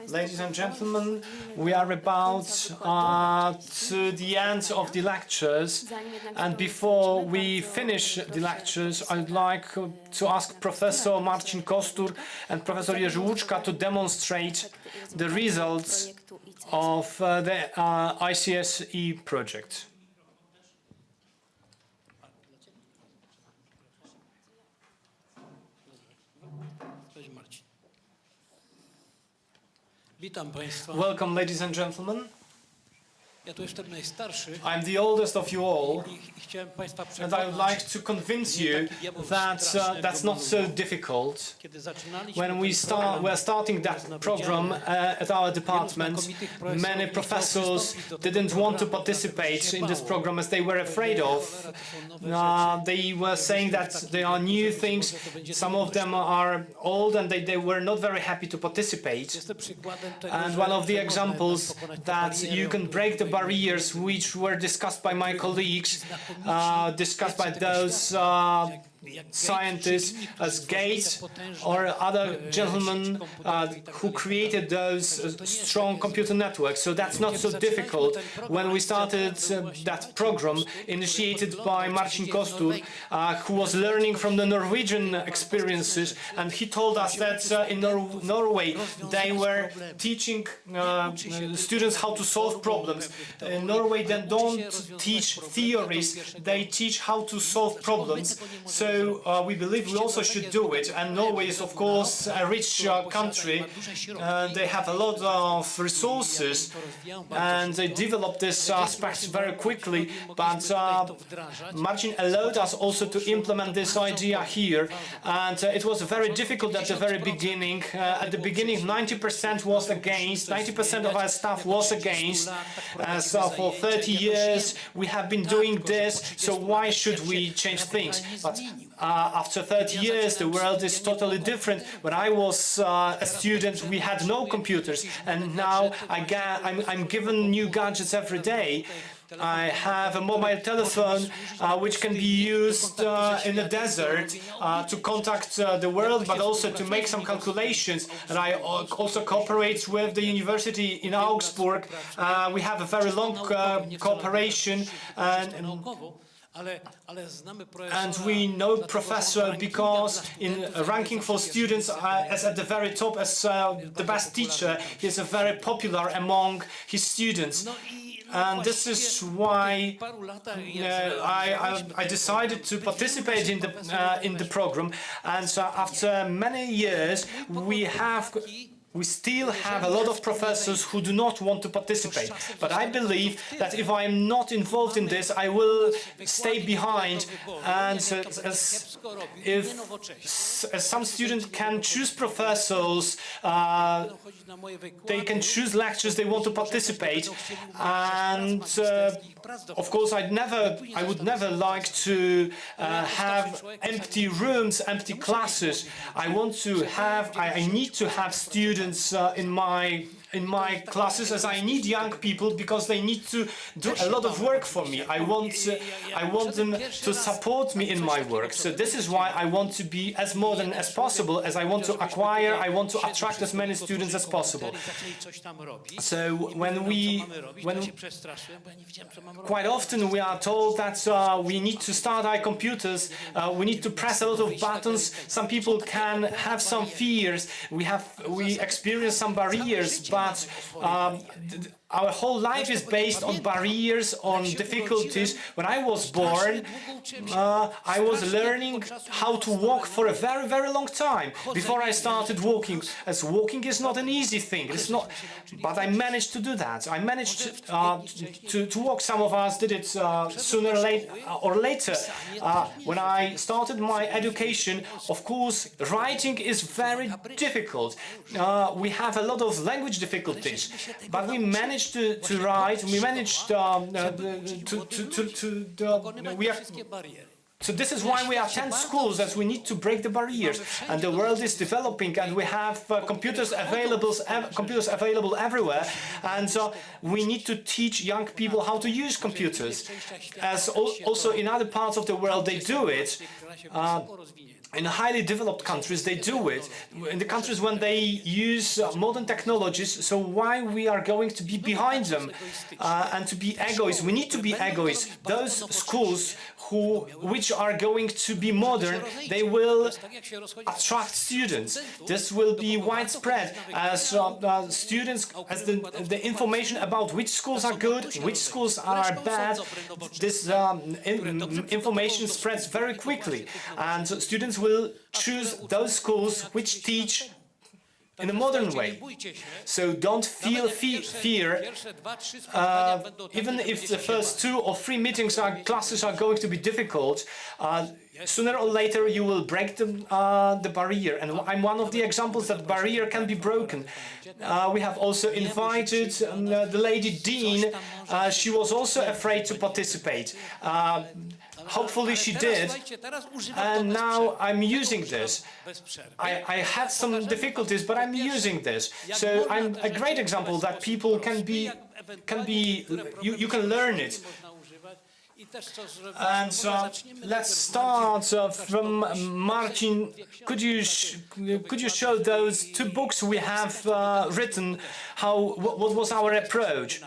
Ladies and gentlemen, we are about to the end of the lectures, and before we finish the lectures, I'd like to ask Professor Marcin Kostur and Professor Jerzy Łuczka to demonstrate the results of the iCSE project. Welcome, ladies and gentlemen. I'm the oldest of you all, and I would like to convince you that that's not so difficult. When we're starting that program at our department, many professors didn't want to participate in this program as they were afraid of. They were saying that there are new things, some of them are old, and they were not very happy to participate. And one of the examples that you can break the barriers which were discussed by my colleagues, discussed by those scientists as Gates or other gentlemen who created those strong computer networks. So that's not so difficult. When we started that program initiated by Marcin Kostur, who was learning from the Norwegian experiences, and he told us that in Norway they were teaching students how to solve problems. In Norway they don't teach theories, they teach how to solve problems. So we believe we also should do it, and Norway is of course a rich country. They have a lot of resources and they develop this aspect very quickly, but Marcin allowed us also to implement this idea here, and it was very difficult at the very beginning. At the beginning 90% was against, 90% of our staff was against. So for 30 years we have been doing this, so why should we change things? But after 30 years, the world is totally different. When I was a student, we had no computers, and now I'm given new gadgets every day. I have a mobile telephone which can be used in the desert to contact the world, but also to make some calculations. And I also cooperate with the university in Augsburg. We have a very long cooperation, and we know Professor because in ranking for students as at the very top as the best teacher, he is very popular among his students. And this is why I decided to participate in the program. And so after many years, we still have a lot of professors who do not want to participate. But I believe that if I am not involved in this, I will stay behind. And if some students can choose professors, they can choose lectures they want to participate. And of course, I would never like to have empty rooms, empty classes. I need to have students in my classes, as I need young people because they need to do a lot of work for me. I want them to support me in my work. So this is why I want to be as modern as possible, as I want to acquire, I want to attract as many students as possible. So quite often we are told that we need to start our computers, we need to press a lot of buttons. Some people can have some fears, we experience some barriers, but our whole life is based on barriers, on difficulties. When I was born, I was learning how to walk for a very, very long time before I started walking. As walking is not an easy thing, it's not, but I managed to do that. I managed to walk. Some of us did it sooner or later. When I started my education, of course, writing is very difficult. We have a lot of language difficulties, but we managed to write. We managed So this is why we attend schools, as we need to break the barriers. And the world is developing, and we have computers available everywhere. And so we need to teach young people how to use computers. As also in other parts of the world, they do it. In highly developed countries, they do it. In the countries when they use modern technologies, so why we are going to be behind them and to be egoists? We need to be egoists. Those schools which are going to be modern, they will attract students. This will be widespread as students, as the information about which schools are good, which schools are bad, this information spreads very quickly, and students will choose those schools which teach in a modern way. So don't feel fear, even if the first 2 or 3 classes are going to be difficult. Sooner or later you will break the barrier, and I'm one of the examples that barrier can be broken. We have also invited the lady dean. She was also afraid to participate. Hopefully she did, and now I'm using this. I had some difficulties, but I'm using this. So I'm a great example that people you can learn it. And let's start from Marcin. Could you show those 2 books we have written? What was our approach?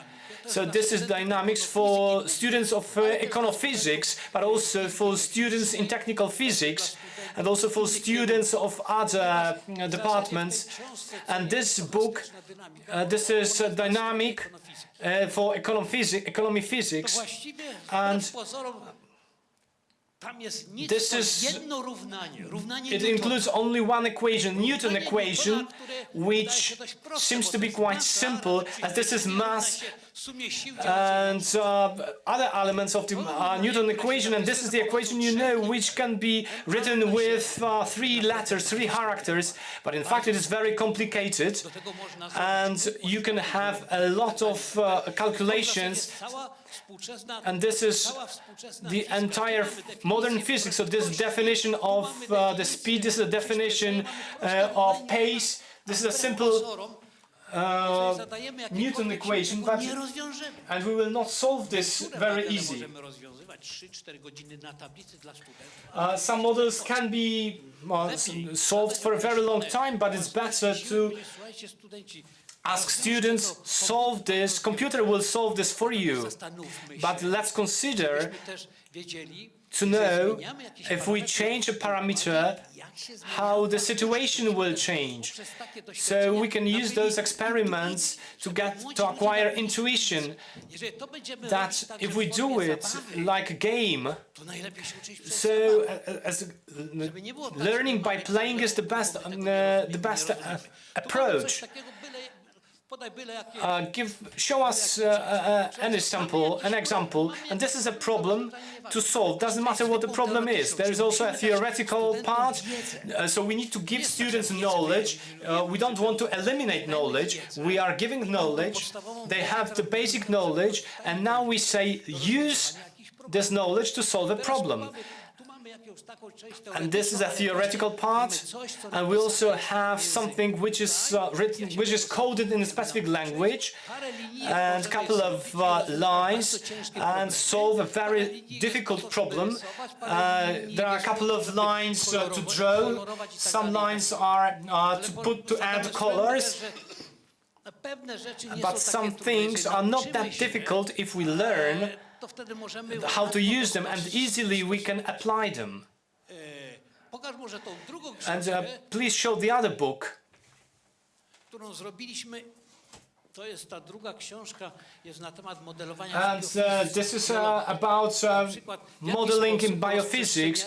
So this is dynamics for students of econophysics, but also for students in technical physics, and also for students of other departments. And this book, this is dynamic for economy physics, and it includes only one equation, Newton equation, which seems to be quite simple, as this is mass and other elements of the Newton equation, and this is the equation which can be written with 3 letters, 3 characters, but in fact it is very complicated, and you can have a lot of calculations. And this is the entire modern physics. So this definition of the speed, this is a definition of pace. This is a simple Newton equation, and we will not solve this very easy. Some models can be solved for a very long time, but it's better to ask students, solve this, computer will solve this for you. But let's consider to know if we change a parameter, how the situation will change. So we can use those experiments to acquire intuition that if we do it like a game, so learning by playing is the best approach. Show us an example, and this is a problem to solve. Doesn't matter what the problem is. There is also a theoretical part, so we need to give students knowledge. We don't want to eliminate knowledge. We are giving knowledge. They have the basic knowledge, and now we say use this knowledge to solve a problem. And this is a theoretical part, and we also have something which is written, which is coded in a specific language, and a couple of lines, and solve a very difficult problem. There are a couple of lines to draw. Some lines are to add colors. But some things are not that difficult if we learn how to use them, and easily we can apply them. And please show the other book. And this is about modeling in biophysics,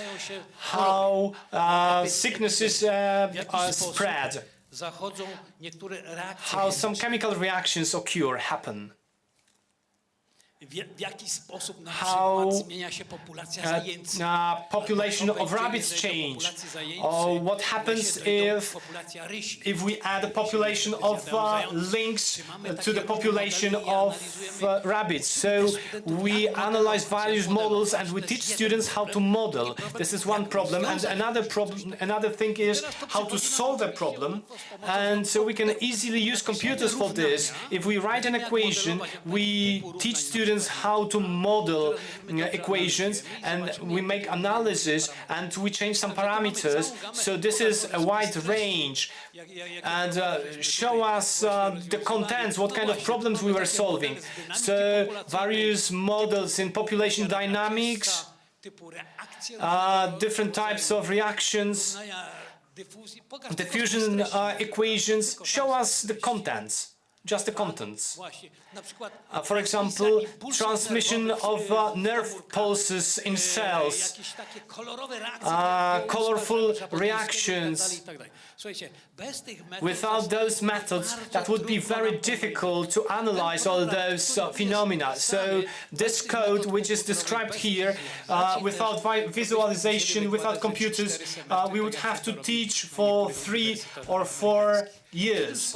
how sicknesses spread, how some chemical reactions happen. how population of rabbits change, or what happens if we add a population of lynx to the population of rabbits. So we analyze various models and we teach students how to model. This is one problem, and another thing is how to solve a problem. And so we can easily use computers for this. If we write an equation, we teach students how to model equations, and we make analysis and we change some parameters. So this is a wide range, and show us the contents, what kind of problems we were solving. So various models in population dynamics, different types of reactions, diffusion equations, show us the contents. Just the contents. For example, transmission of nerve pulses in cells, colorful reactions. Without those methods, that would be very difficult to analyze all those phenomena. So this code, which is described here, without visualization, without computers, we would have to teach for 3 or 4 years.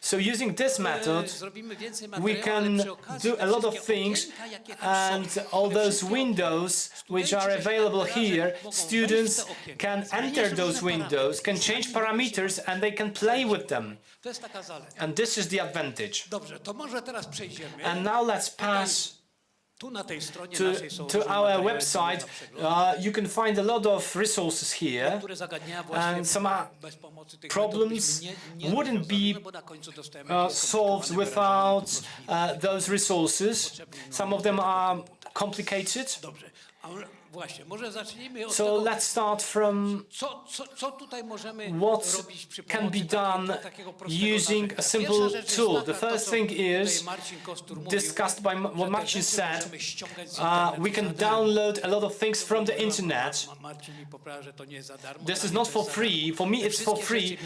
So using this method, we can do a lot of things, and all those windows which are available here, students can enter those windows, can change parameters, and they can play with them. And this is the advantage. And now let's pass to our website. You can find a lot of resources here, and some problems wouldn't be solved without those resources. Some of them are complicated. So let's start from what can be done using a simple tool. The first thing is, discussed by what Marcin said, we can download a lot of things from the internet. This is not for free. For me, it's for free.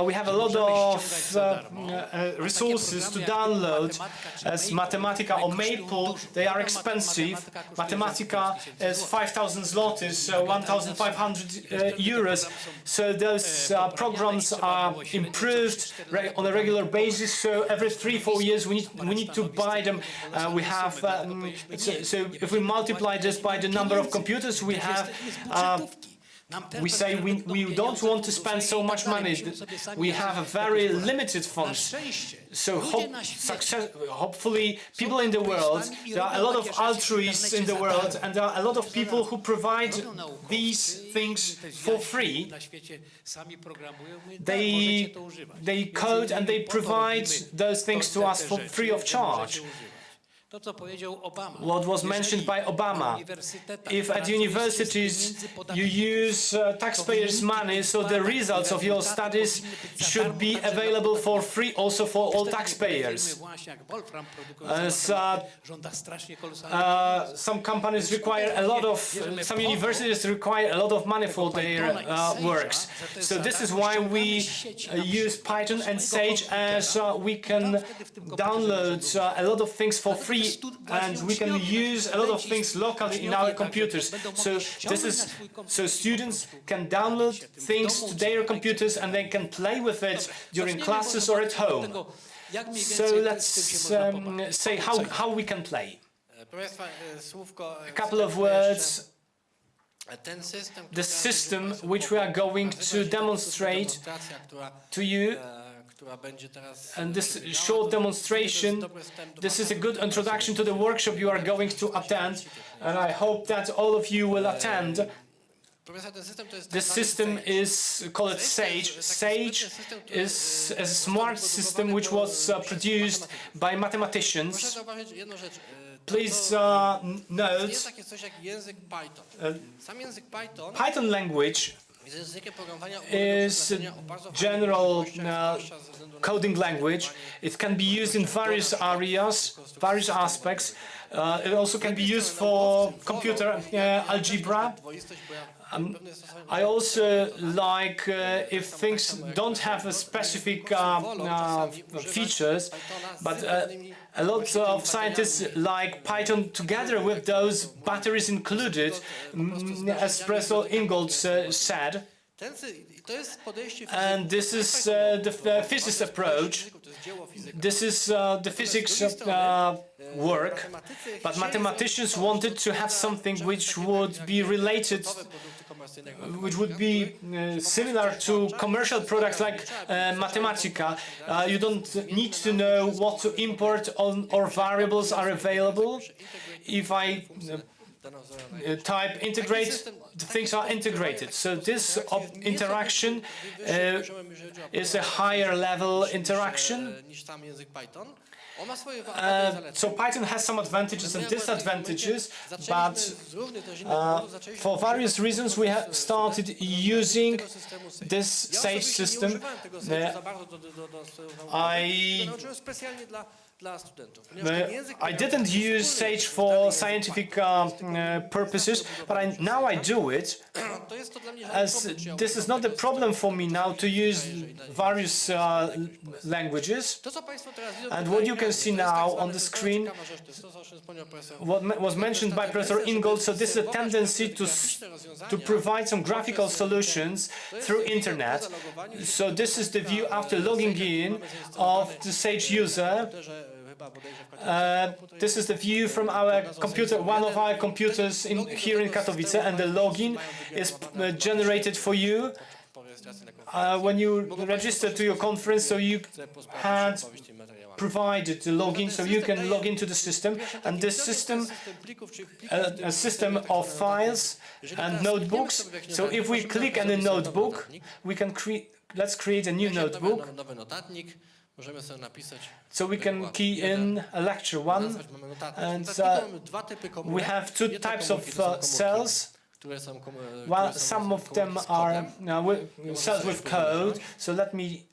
We have a lot of resources to download, as Mathematica or Maple. They are expensive. Mathematica is 5,000 zlotys, so 1,500 euros. So those programs are improved on a regular basis. So every 3-4 years we need to buy them. We have so if we multiply this by the number of computers we have. We say we don't want to spend so much money. We have a very limited funds. So hopefully people in the world, there are a lot of altruists in the world, and there are a lot of people who provide these things for free. They code and they provide those things to us for free of charge. What was mentioned by Obama, if at universities you use taxpayers' money, so the results of your studies should be available for free also for all taxpayers. Some companies require a lot of, some universities require a lot of money for their works. So this is why we use Python and Sage, as we can download a lot of things for free, and we can use a lot of things locally in our computers. So students can download things to their computers and they can play with it during classes or at home. So let's say how we can play. A couple of words. The system which we are going to demonstrate to you, and this short demonstration, this is a good introduction to the workshop you are going to attend, and I hope that all of you will attend. This system is called Sage. Sage is a smart system which was produced by mathematicians. Please note, Python language is a general coding language. It can be used in various areas, various aspects. It also can be used for computer algebra. I also like if things don't have a specific features, but A lot of scientists like Python together with those batteries included, as Professor Ingold said. And this is the physics approach. This is the physics work, but mathematicians wanted to have something which would be related, which would be similar to commercial products like Mathematica. You don't need to know what to import or variables are available. If I type integrate, the things are integrated. So this interaction is a higher level interaction. So Python has some advantages and disadvantages, but for various reasons we have started using this SAGE system. I didn't use SAGE for scientific purposes, but now I do it, as this is not a problem for me now to use various languages. And what you can see now on the screen, what was mentioned by Professor Ingold, so this is a tendency to provide some graphical solutions through internet. So this is the view after logging in of the SAGE user. This is the view from our computer, one of our computers here in Katowice, and the login is generated for you when you register to your conference. So you had provided the login, so you can log into the system, and this system, a system of files and notebooks. So if we click on a notebook, we can let's create a new notebook. So we can key in a lecture 1, and we have two types of cells. Some of them are cells with code. So let me.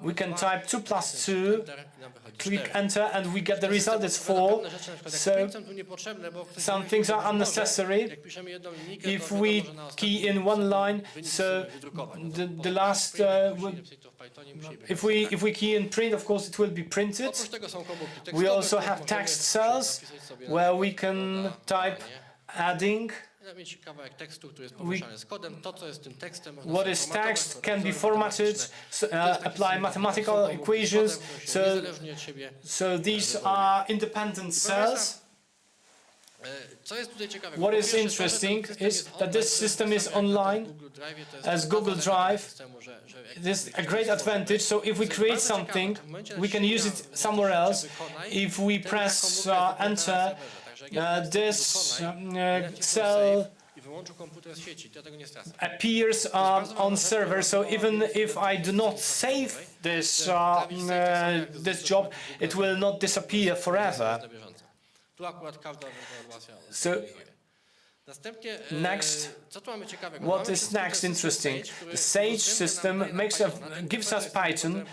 We can type 2 + 2, click enter, and we get the result is 4. So some things are unnecessary. If we key in one line, so the last, if we key in print, of course it will be printed. We also have text cells where we can type adding. What is text can be formatted, apply mathematical equations. So these are independent cells. What is interesting is that this system is online as Google Drive. This is a great advantage. So if we create something, we can use it somewhere else. If we press enter, this cell appears on server. So even if I do not save this this job, it will not disappear forever. So next, what is next interesting? The SAGE system gives us Python.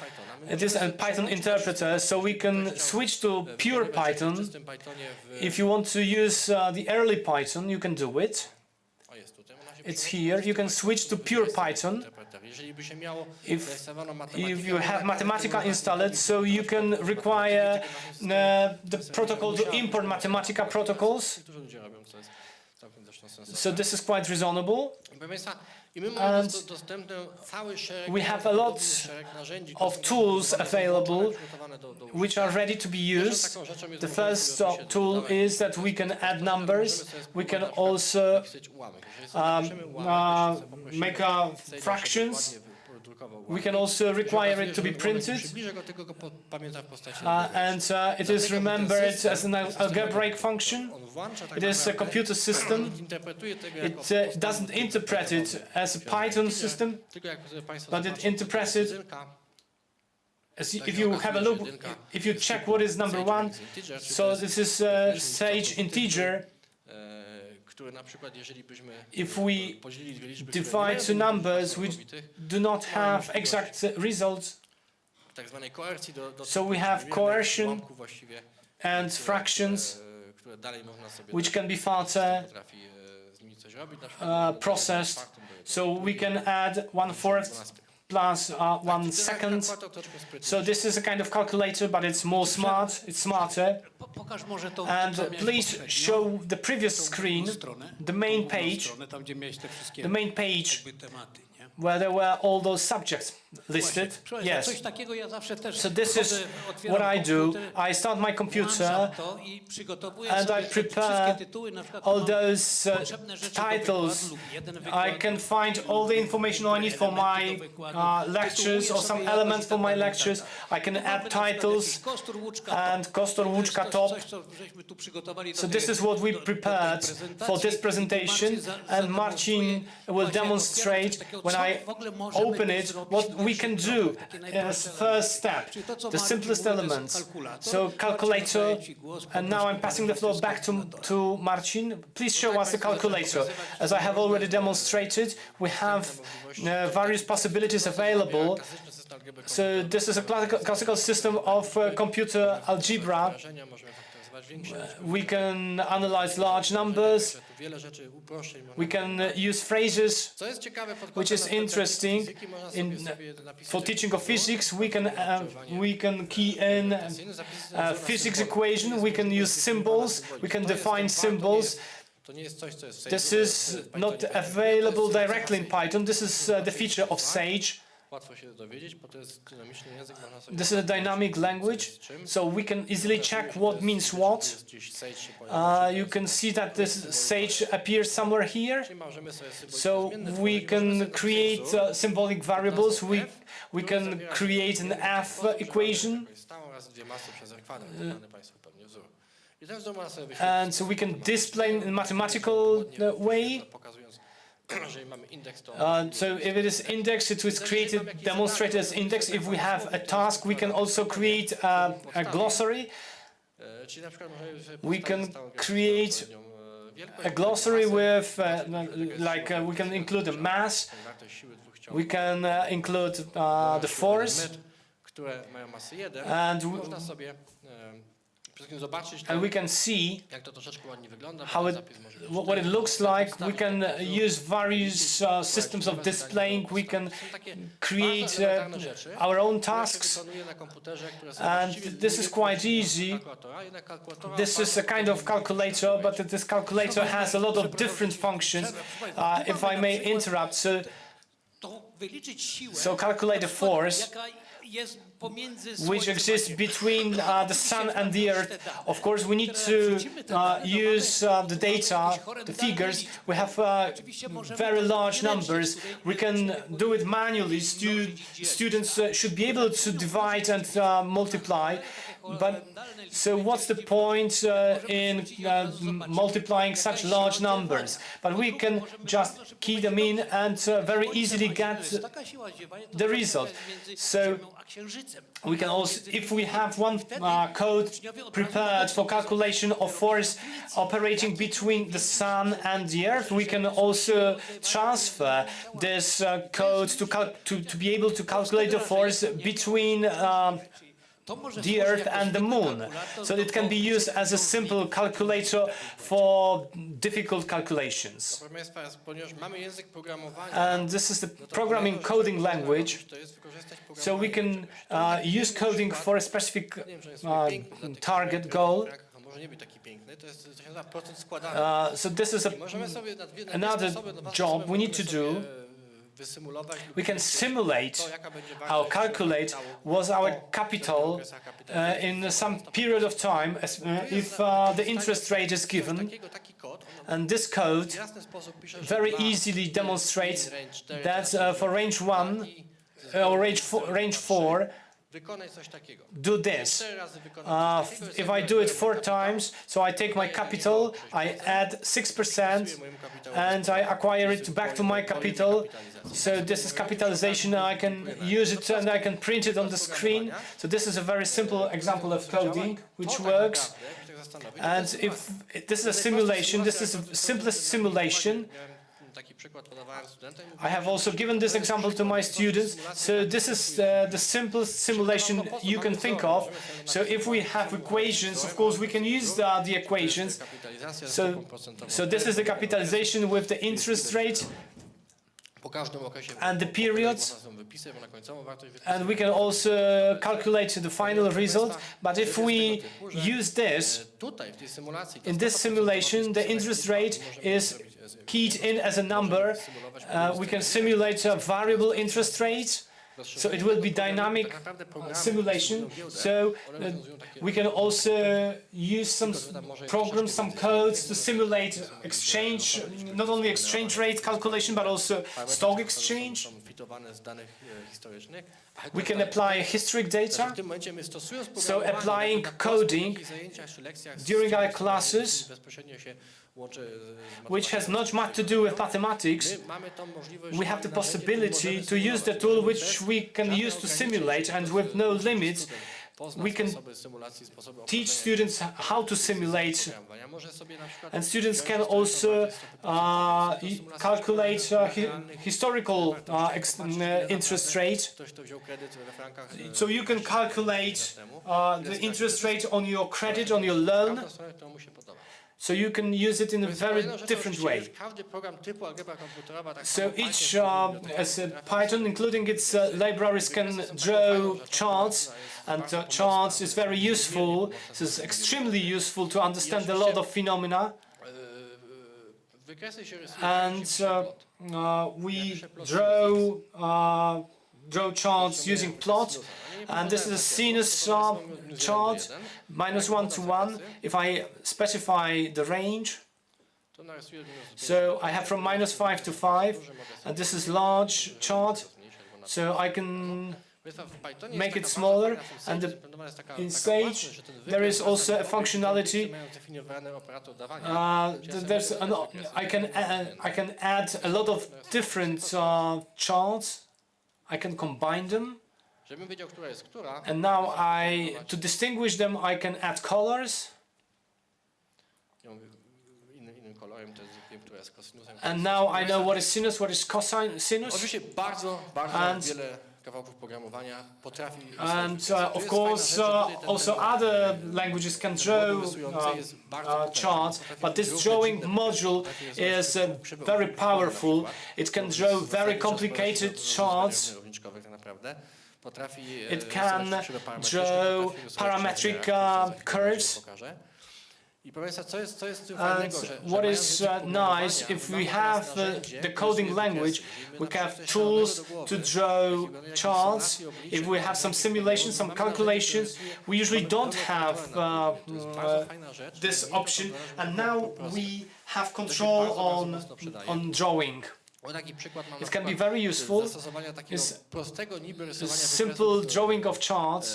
It is a Python interpreter, so we can switch to pure Python. If you want to use the early Python, you can do it. It's here. You can switch to pure Python. If you have Mathematica installed, so you can require the protocol to import Mathematica protocols. So this is quite reasonable. And we have a lot of tools available which are ready to be used. The first tool is that we can add numbers. We can also make fractions. We can also require it to be printed, and it is remembered as an algebraic function. It is a computer system. It doesn't interpret it as a Python system, but it interprets it. If you have a look, if you check what is number 1, so this is SAGE integer. If we divide two numbers which do not have exact results, so we have coercion and fractions which can be further processed. So we can add 1/4 plus 1 second. So this is a kind of calculator, but it's more smart, it's smarter. And please show the previous screen, the main page where there were all those subjects listed. Yes. So this is what I do. I start my computer and I prepare all those titles. I can find all the information I need for my lectures or some elements for my lectures. I can add titles and Kostur Łuczka top. So this is what we prepared for this presentation, and Marcin will demonstrate when I open it what we can do as first step, the simplest elements. So calculator, and now I'm passing the floor back to Marcin. Please show us the calculator. As I have already demonstrated, we have various possibilities available. So this is a classical system of computer algebra. We can analyze large numbers, we can use phrases, which is interesting. For teaching of physics, we can key in physics equation, we can use symbols, we can define symbols. This is not available directly in Python, this is the feature of Sage. This is a dynamic language, so we can easily check what means what. You can see that this Sage appears somewhere here. So we can create symbolic variables. We can create an F equation. And so we can display in a mathematical way. So if it is indexed, it is created, demonstrated as index. If we have a task, we can also create a glossary. We can create a glossary with, we can include the mass, we can include the force, and we can see how what it looks like. We can use various systems of displaying. We can create our own tasks, and this is quite easy. This is a kind of calculator, but this calculator has a lot of different functions. If I may interrupt, so calculate the force which exists between the Sun and the Earth. Of course, we need to use the data, the figures. We have very large numbers. We can do it manually. Students should be able to divide and multiply. But so what's the point in multiplying such large numbers? But we can just key them in and very easily get the result. So we can also, if we have one code prepared for calculation of force operating between the Sun and the Earth, we can also transfer this code to be able to calculate the force between the Earth and the Moon. So it can be used as a simple calculator for difficult calculations. And this is the programming coding language. So we can use coding for a specific target goal. So this is another job we need to do. We can simulate or calculate what our capital in some period of time if the interest rate is given. And this code very easily demonstrates that for range 1 or range 4, do this. If I do it 4 times, so I take my capital, I add 6%, and I acquire it back to my capital. So this is capitalization. I can use it and I can print it on the screen. So this is a very simple example of coding which works. And if this is a simulation, this is the simplest simulation. I have also given this example to my students. So this is the simplest simulation you can think of. So if we have equations, of course, we can use the equations. So this is the capitalization with the interest rate. and the periods, and we can also calculate the final result. But if we use this, in this simulation, the interest rate is keyed in as a number. We can simulate a variable interest rate, so it will be dynamic simulation. So we can also use some programs, some codes to simulate exchange, not only exchange rate calculation, but also stock exchange. We can apply historic data. So applying coding during our classes, which has not much to do with mathematics, we have the possibility to use the tool which we can use to simulate, and with no limits, we can teach students how to simulate, and students can also calculate historical interest rate. So you can calculate the interest rate on your credit, on your loan. So you can use it in a very different way. So each as a Python, including its libraries, can draw charts, and charts is very useful. This is extremely useful to understand a lot of phenomena. And we draw charts using plot, and this is a sinus chart, -1 to 1. If I specify the range, so I have from -5 to 5, and this is large chart, so I can make it smaller, and in stage there is also a functionality. I can add a lot of different charts. I can combine them, and now to distinguish them, I can add colors. And now I know what is sinus, what is cosine, sinus. And of course, also other languages can draw charts, but this drawing module is very powerful. It can draw very complicated charts. It can draw parametric curves. And what is nice, if we have the coding language, we can have tools to draw charts. If we have some simulations, some calculations, we usually don't have this option, and now we have control on drawing. It can be very useful. It's simple drawing of charts.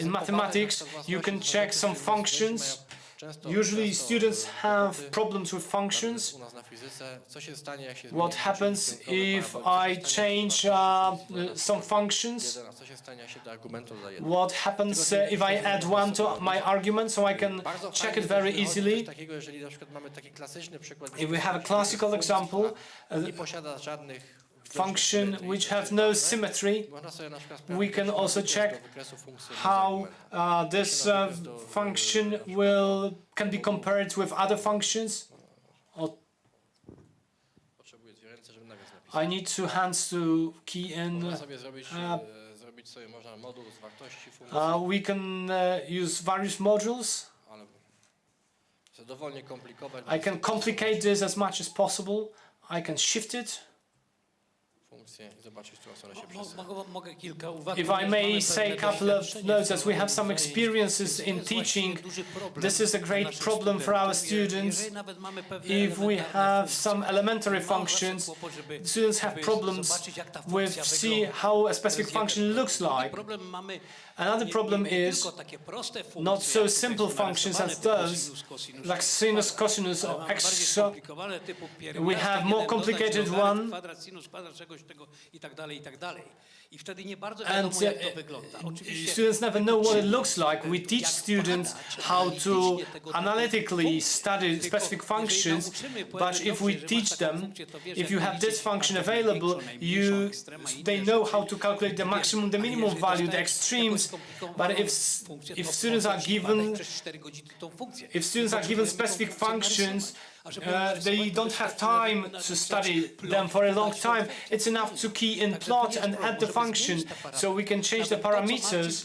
In mathematics, you can check some functions. Usually students have problems with functions. What happens if I change some functions? What happens if I add one to my argument, so I can check it very easily? If we have a classical example, function which have no symmetry, we can also check how this function can be compared with other functions. I need 2 hands to key in. We can use various modules. I can complicate this as much as possible. I can shift it. If I may say a couple of notes, as we have some experiences in teaching, this is a great problem for our students. If we have some elementary functions, students have problems with see how a specific function looks like. Another problem is not so simple functions as those, like sinus, cosinus, or extra. We have more complicated one. możliwość tego i tak dalej, i tak dalej. I wtedy nie bardzo wiadomo, jak to wygląda. Oczywiście, students never know what it looks like. We teach students how to analytically study specific functions, but if we teach them, if you have this function available, they know how to calculate the maximum, the minimum value, the extremes. But if students are given specific functions, they don't have time to study them for a long time. It's enough to key in plot and add the function, so we can change the parameters.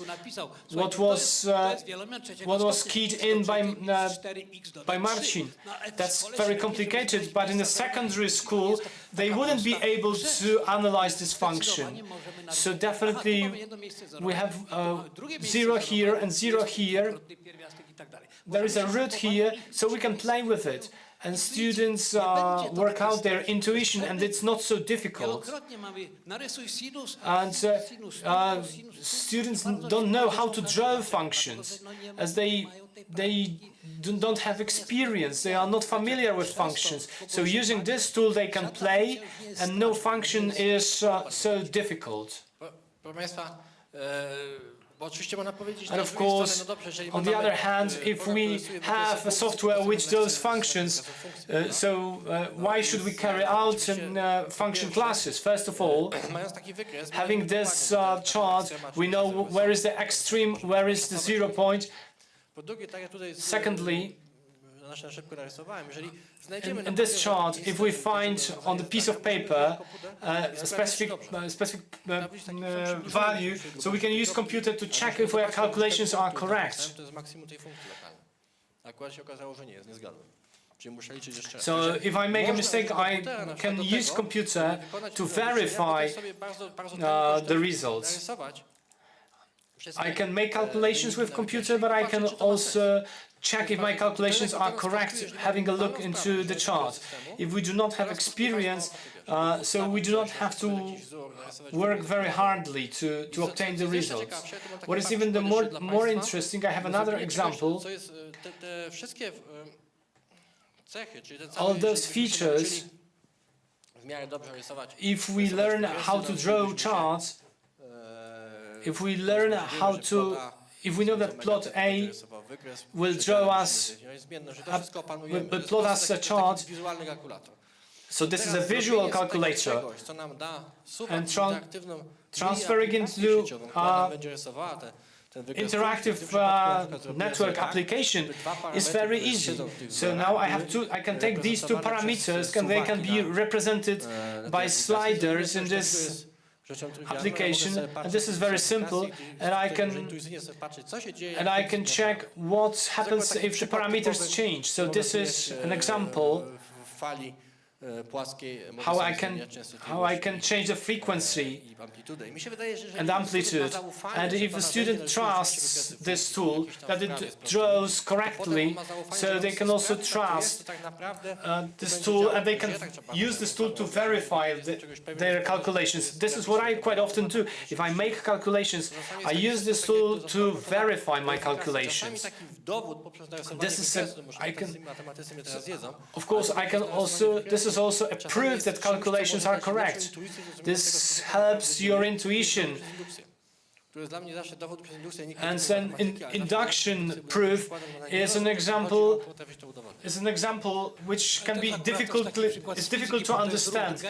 What was keyed in by Marcin. That's very complicated, but in a secondary school, they wouldn't be able to analyze this function. So definitely, we have 0 here and 0 here. There is a root here, so we can play with it. And students work out their intuition, and it's not so difficult. And students don't know how to draw functions, as they don't have experience. They are not familiar with functions. So using this tool, they can play, and no function is so difficult. And of course, on the other hand, if we have a software which does functions, why should we carry out function classes? First of all, having this chart, we know where is the extreme, where is the 0 point. Secondly, in this chart, if we find on the piece of paper a specific value, so we can use computer to check if our calculations are correct. So if I make a mistake, I can use computer to verify the results. I can make calculations with computer, but I can also check if my calculations are correct, having a look into the chart. If we do not have experience, so we do not have to work very hardly to obtain the results. What is even the more interesting, I have another example. All those features, if we learn how to draw charts, if we know that plot A will draw us, will plot us a chart, so this is a visual calculator, and transferring into interactive network application is very easy. So now I can take these two parameters, and they can be represented by sliders in this application, and this is very simple, and I can check what happens if the parameters change. So this is an example how I can change the frequency and amplitude. And if a student trusts this tool that it draws correctly, so they can also trust this tool, and they can use this tool to verify their calculations. This is what I quite often do. If I make calculations, I use this tool to verify my calculations. This is this is also a proof that calculations are correct. This helps your intuition. And then induction proof is an example which can be difficult to understand.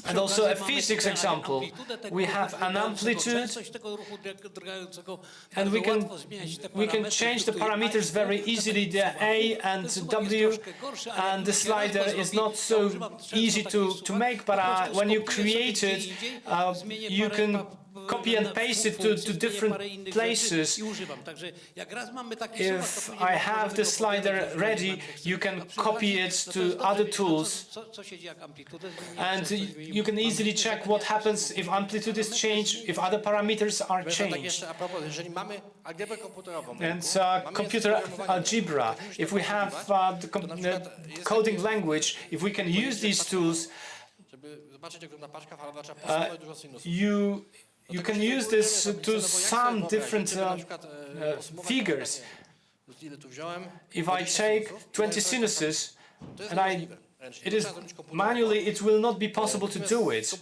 And also a physics example. We have an amplitude, and we can change the parameters very easily, the A and W, and the slider is not so easy to make, but when you create it, you can copy and paste it to different places. If I have the slider ready, you can copy it to other tools, and you can easily check what happens if amplitude is changed, if other parameters are changed. And computer algebra, if we have the coding language, if we can use these tools, you can use this to sum different Figures. If I take 20 sinuses and manually it will not be possible to do it.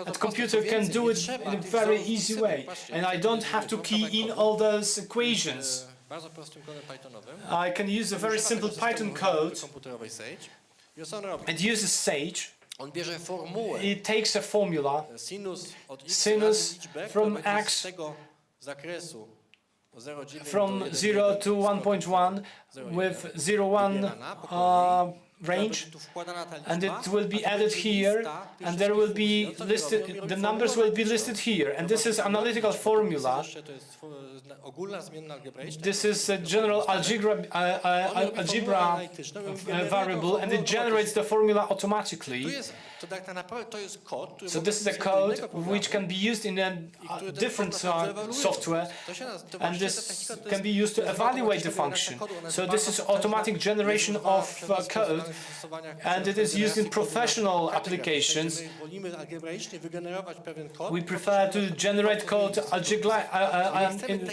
A computer can do it in a very easy way, and I don't have to key in all those equations. I can use a very simple Python code. It uses Sage. It takes a formula, sinus from x from 0 to 1.1 with 0,1 range, and it will be added here, and there will be listed, the numbers will be listed here, and this is analytical formula. This is a general algebra variable, and it generates the formula automatically. So this is a code which can be used in a different software, and this can be used to evaluate the function. So this is automatic generation of code, and it is used in professional applications. We prefer to generate code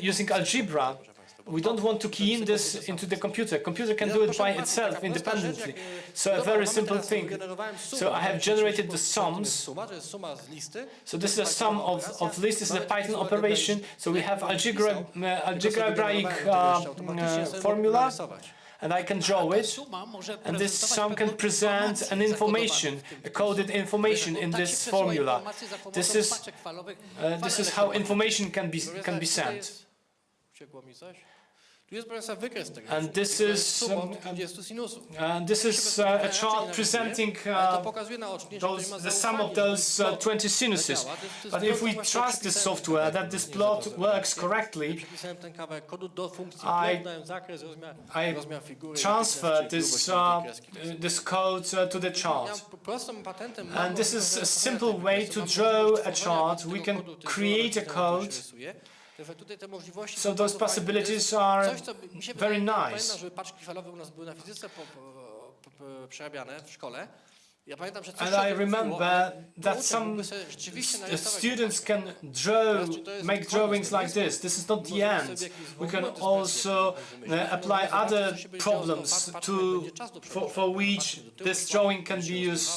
using algebra. We don't want to key in this into the computer. Computer can do it by itself, independently. So a very simple thing. So I have generated the sums. So this is a sum of lists. This is a Python operation. So we have algebraic formula, and I can draw it. And this sum can present an information, a coded information in this formula. This is how information can be sent. And this is a chart presenting the sum of those 20 sinuses. But if we trust this software that this plot works correctly, I transfer this code to the chart. And this is a simple way to draw a chart. We can create a code. So those possibilities are very nice. And I remember that some students can make drawings like this. This is not the end. We can also apply other problems for which this drawing can be used.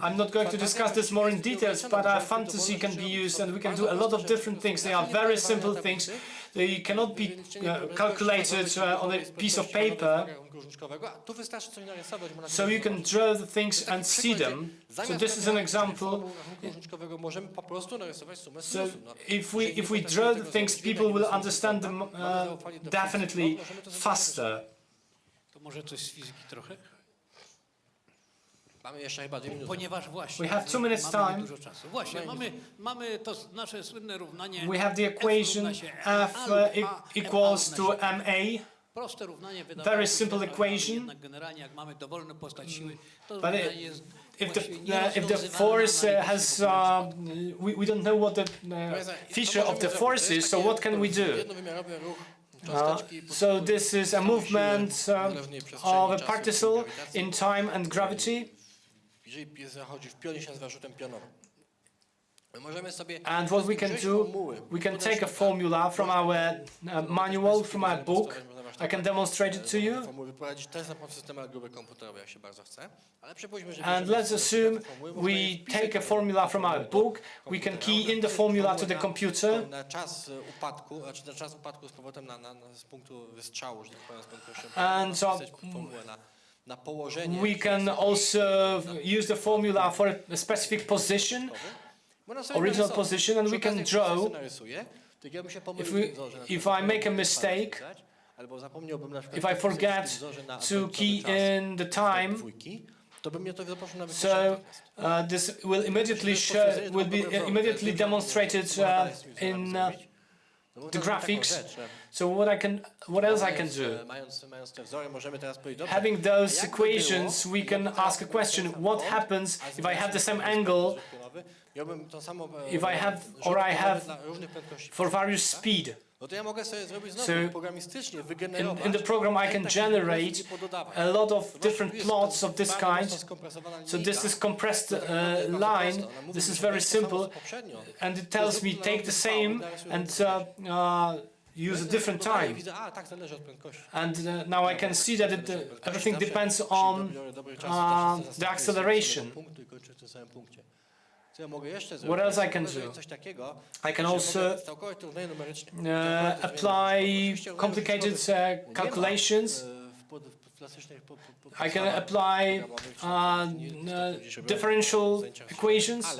I'm not going to discuss this more in details, but our fantasy can be used, and we can do a lot of different things. They are very simple things. They cannot be calculated on a piece of paper. So you can draw the things and see them. So this is an example. So if we draw the things, people will understand them definitely faster. We have 2 minutes time. We have the equation F equals to MA. Very simple equation. But if the force has, we don't know what the feature of the force is, so what can we do? So this is a movement of a particle in time and gravity. And what we can do, we can take a formula from our manual, from our book. I can demonstrate it to you. And let's assume we take a formula from our book. We can key in the formula to the computer. And so we can also use the formula for a specific position, original position, and we can draw. If I make a mistake, if I forget to key in the time, so this will be immediately demonstrated in the graphics. So what else I can do? Having those equations, we can ask a question: what happens if I have the same angle, if I have for various speed? So in the program I can generate a lot of different plots of this kind. So this is compressed line. This is very simple, and it tells me take the same and use a different time. And now I can see that everything depends on the acceleration. What else I can do? I can also apply complicated calculations. I can apply differential equations,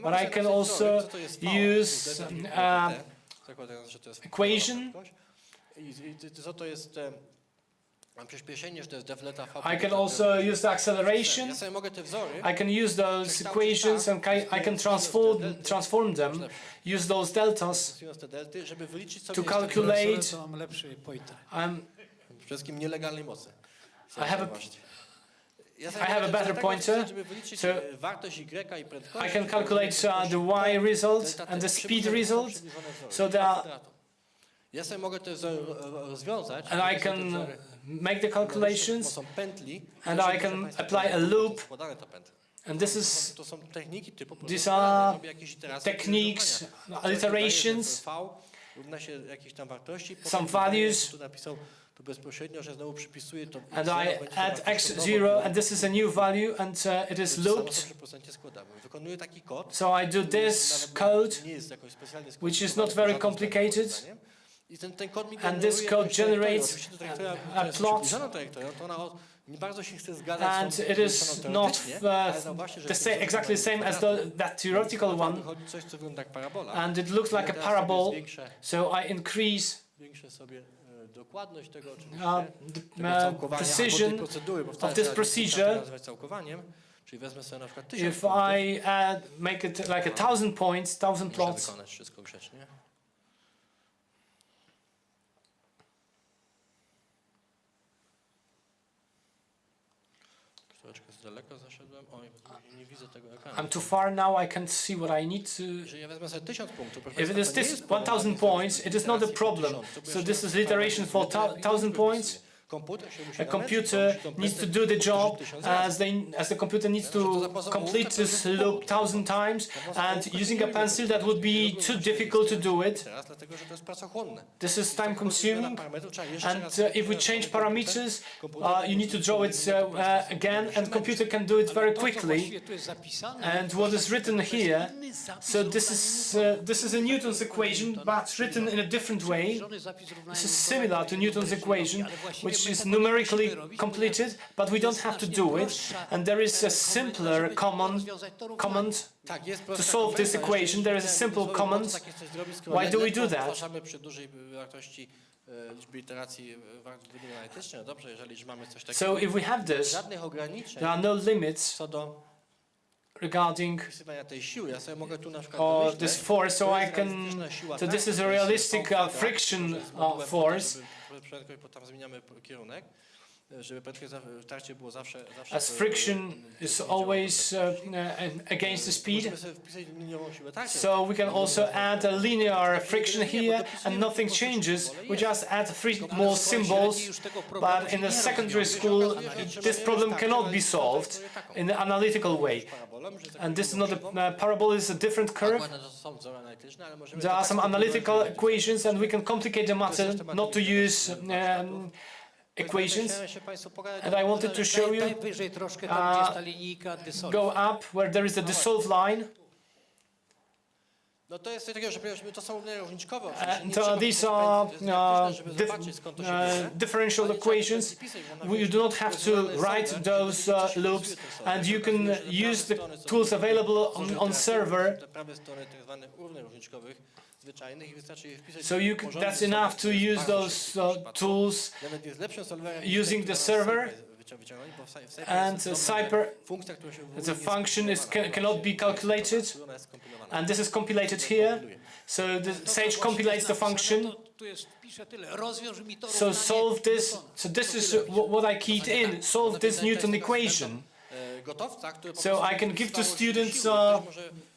but I can also use equation. I can also use the acceleration. I can use those equations and I can transform them, use those deltas to calculate. I have a better pointer, so I can calculate the y result and the speed result. So and I can make the calculations, and I can apply a loop. And these are techniques, iterations, some values. And I add x0, and this is a new value, and it is looped. So I do this code, which is not very complicated. And this code generates a plot, and it is not exactly the same as that theoretical one, and it looks like a parabol, so I increase the precision of this procedure. If I make it like 1,000 points, 1,000 plots, I'm too far now, I can't see what I need to... If it is this 1,000 points, it is not a problem. So this is iteration for 1,000 points. A computer needs to do the job as the computer needs to complete this loop 1,000 times, and using a pencil that would be too difficult to do it. This is time consuming, and if we change parameters, you need to draw it again, and the computer can do it very quickly. And what is written here, so this is a Newton's equation, but written in a different way. This is similar to Newton's equation, which is numerically completed, but we don't have to do it. And there is a simpler command to solve this equation. There is a simple command. Why do we do that? So if we have this, there are no limits regarding this force, so this is a realistic friction force. As friction is always against the speed, so we can also add a linear friction here, and nothing changes. We just add 3 more symbols, but in the secondary school this problem cannot be solved in an analytical way. And this is not a parabol, it's a different curve. There are some analytical equations, and we can complicate the matter not to use equations. And I wanted to show you, go up where there is a dissolved line. And these are differential equations. You do not have to write those loops, and you can use the tools available on server. So that's enough to use those tools using the server. And the function cannot be calculated, and this is compilated here. So the Sage compilates the function. So solve this. So this is what I keyed in. Solve this Newton equation. So I can give to students a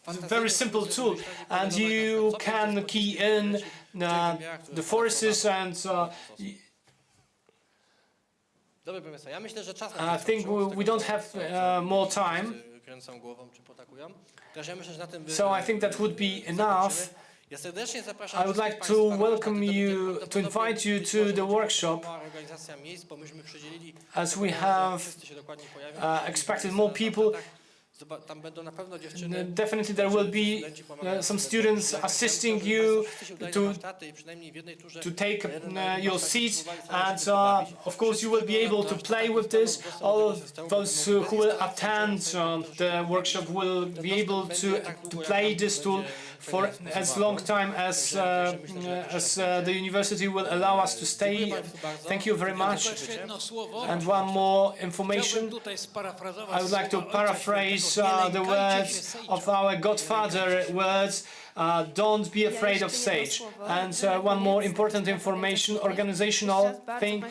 very simple tool, and you can key in the forces and. I think we don't have more time, so I think that would be enough. I would like to welcome you, to invite you to the workshop, as we have expected more people. Definitely there will be some students assisting you to take your seats, and of course you will be able to play with this. All of those who will attend the workshop will be able to play this tool for as long time as the university will allow us to stay. Thank you very much. And one more information. I would like to paraphrase the words of our godfather words. Don't be afraid of Sage. And one more important information, organizational thing.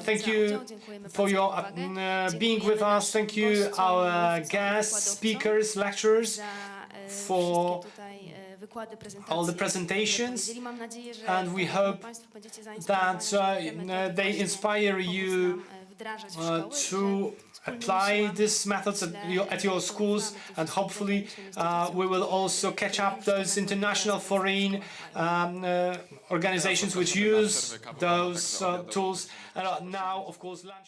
Thank you for your being with us. Thank you, our guests, speakers, lecturers, for all the presentations, and we hope that they inspire you to apply these methods at your schools, and hopefully we will also catch up those international foreign organizations which use those tools. Now, of course, lunch.